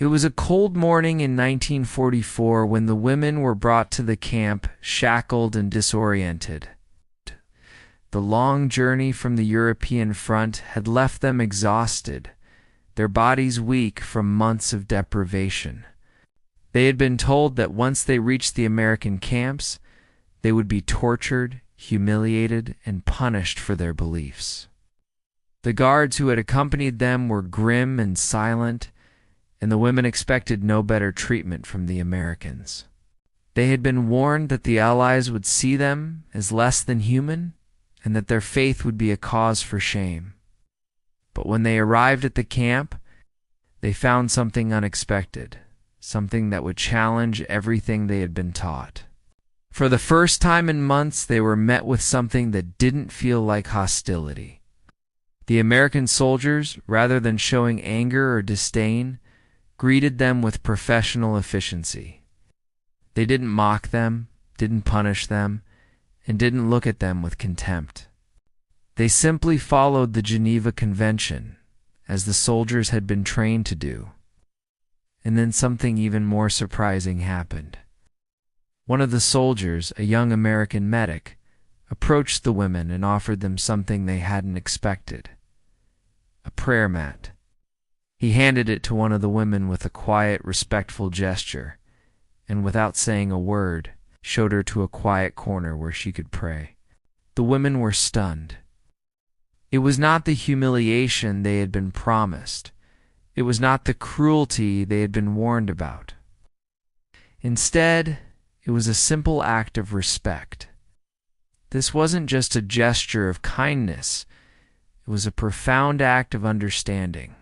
It was a cold morning in 1944 when the women were brought to the camp, shackled and disoriented. The long journey from the European front had left them exhausted, their bodies weak from months of deprivation. They had been told that once they reached the American camps, they would be tortured, humiliated, and punished for their beliefs. The guards who had accompanied them were grim and silent, and the women expected no better treatment from the Americans. They had been warned that the Allies would see them as less than human, and that their faith would be a cause for shame. But when they arrived at the camp, they found something unexpected, something that would challenge everything they had been taught. For the first time in months, they were met with something that didn't feel like hostility. The American soldiers, rather than showing anger or disdain, greeted them with professional efficiency. They didn't mock them, didn't punish them, and didn't look at them with contempt. They simply followed the Geneva Convention, as the soldiers had been trained to do. And then something even more surprising happened. One of the soldiers, a young American medic, approached the women and offered them something they hadn't expected: a prayer mat. He handed it to one of the women with a quiet, respectful gesture, and without saying a word, showed her to a quiet corner where she could pray. The women were stunned. It was not the humiliation they had been promised. It was not the cruelty they had been warned about. Instead, it was a simple act of respect. This wasn't just a gesture of kindness. It was a profound act of understanding,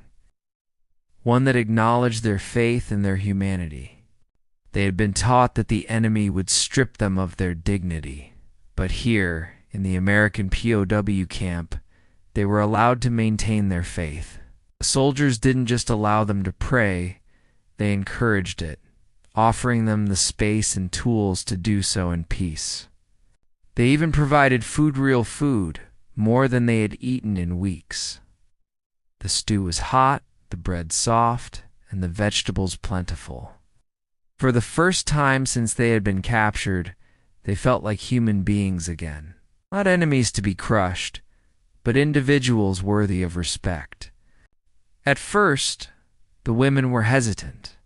one that acknowledged their faith and their humanity. They had been taught that the enemy would strip them of their dignity, but here, in the American POW camp, they were allowed to maintain their faith. The soldiers didn't just allow them to pray, they encouraged it, offering them the space and tools to do so in peace. They even provided real food, more than they had eaten in weeks. The stew was hot, the bread soft, and the vegetables plentiful. For the first time since they had been captured, they felt like human beings again. Not enemies to be crushed, but individuals worthy of respect. At first, the women were hesitant.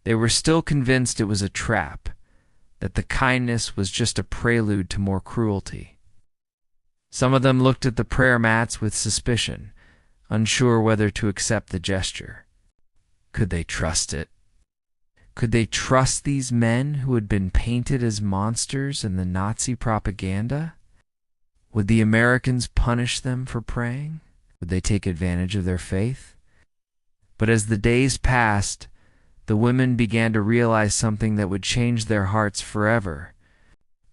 They were still convinced it was a trap, that the kindness was just a prelude to more cruelty. Some of them looked at the prayer mats with suspicion, unsure whether to accept the gesture. Could they trust it? Could they trust these men who had been painted as monsters in the Nazi propaganda? Would the Americans punish them for praying? Would they take advantage of their faith? But as the days passed, the women began to realize something that would change their hearts forever.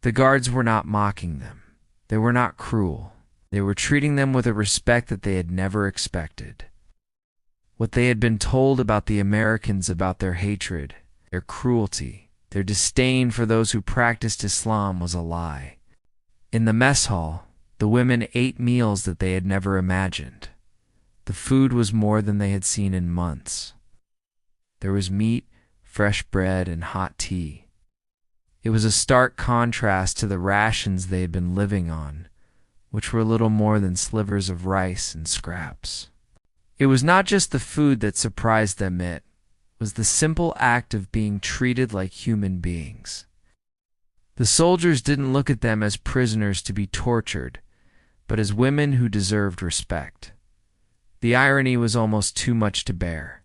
The guards were not mocking them. They were not cruel. They were treating them with a respect that they had never expected. What they had been told about the Americans, about their hatred, their cruelty, their disdain for those who practiced Islam, was a lie. In the mess hall, the women ate meals that they had never imagined. The food was more than they had seen in months. There was meat, fresh bread, and hot tea. It was a stark contrast to the rations they had been living on, which were little more than slivers of rice and scraps. It was not just the food that surprised them, it was the simple act of being treated like human beings. The soldiers didn't look at them as prisoners to be tortured, but as women who deserved respect. The irony was almost too much to bear.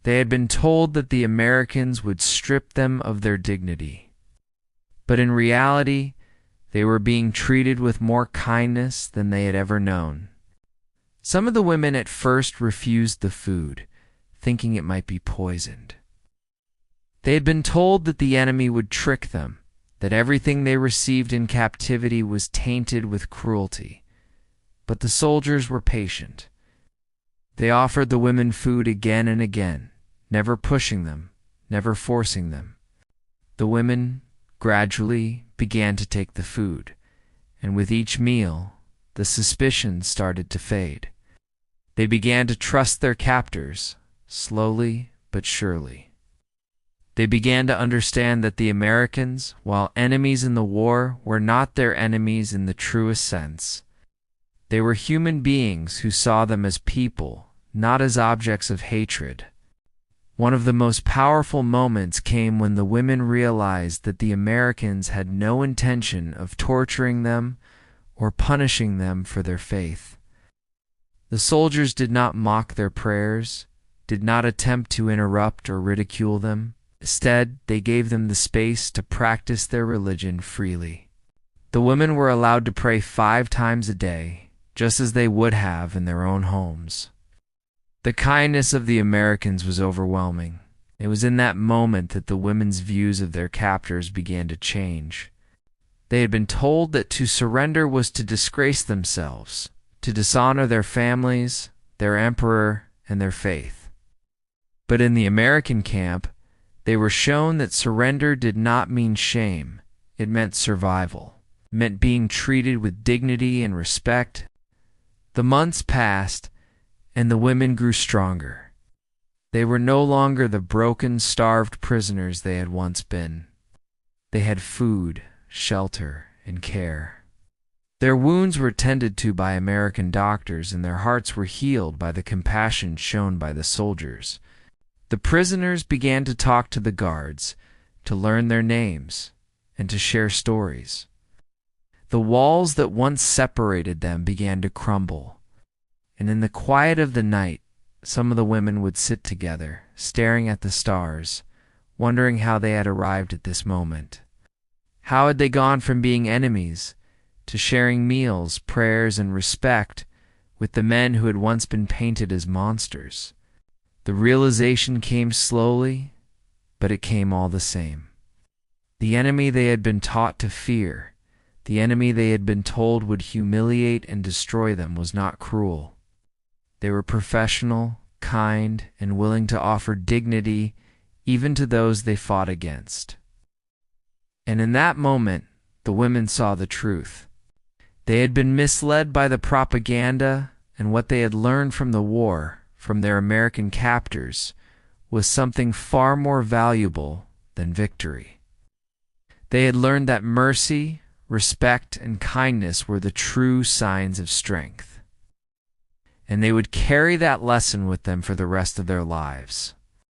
They had been told that the Americans would strip them of their dignity. But in reality, they were being treated with more kindness than they had ever known. Some of the women at first refused the food, thinking it might be poisoned. They had been told that the enemy would trick them, that everything they received in captivity was tainted with cruelty. But the soldiers were patient. They offered the women food again and again, never pushing them, never forcing them. The women gradually began to take the food, and with each meal, the suspicion started to fade. They began to trust their captors, slowly but surely. They began to understand that the Americans, while enemies in the war, were not their enemies in the truest sense. They were human beings who saw them as people, not as objects of hatred. One of the most powerful moments came when the women realized that the Americans had no intention of torturing them or punishing them for their faith. The soldiers did not mock their prayers, did not attempt to interrupt or ridicule them. Instead, they gave them the space to practice their religion freely. The women were allowed to pray 5 times a day, just as they would have in their own homes. The kindness of the Americans was overwhelming. It was in that moment that the women's views of their captors began to change. They had been told that to surrender was to disgrace themselves, to dishonor their families, their emperor, and their faith. But in the American camp, they were shown that surrender did not mean shame. It meant survival. It meant being treated with dignity and respect. The months passed, and the women grew stronger. They were no longer the broken, starved prisoners they had once been. They had food, shelter, and care. Their wounds were tended to by American doctors, and their hearts were healed by the compassion shown by the soldiers. The prisoners began to talk to the guards, to learn their names, and to share stories. The walls that once separated them began to crumble, and in the quiet of the night, some of the women would sit together, staring at the stars, wondering how they had arrived at this moment. How had they gone from being enemies to sharing meals, prayers, and respect with the men who had once been painted as monsters? The realization came slowly, but it came all the same. The enemy they had been taught to fear, the enemy they had been told would humiliate and destroy them, was not cruel. They were professional, kind, and willing to offer dignity even to those they fought against. And in that moment, the women saw the truth. They had been misled by the propaganda, and what they had learned from the war, from their American captors, was something far more valuable than victory. They had learned that mercy, respect, and kindness were the true signs of strength, and they would carry that lesson with them for the rest of their lives.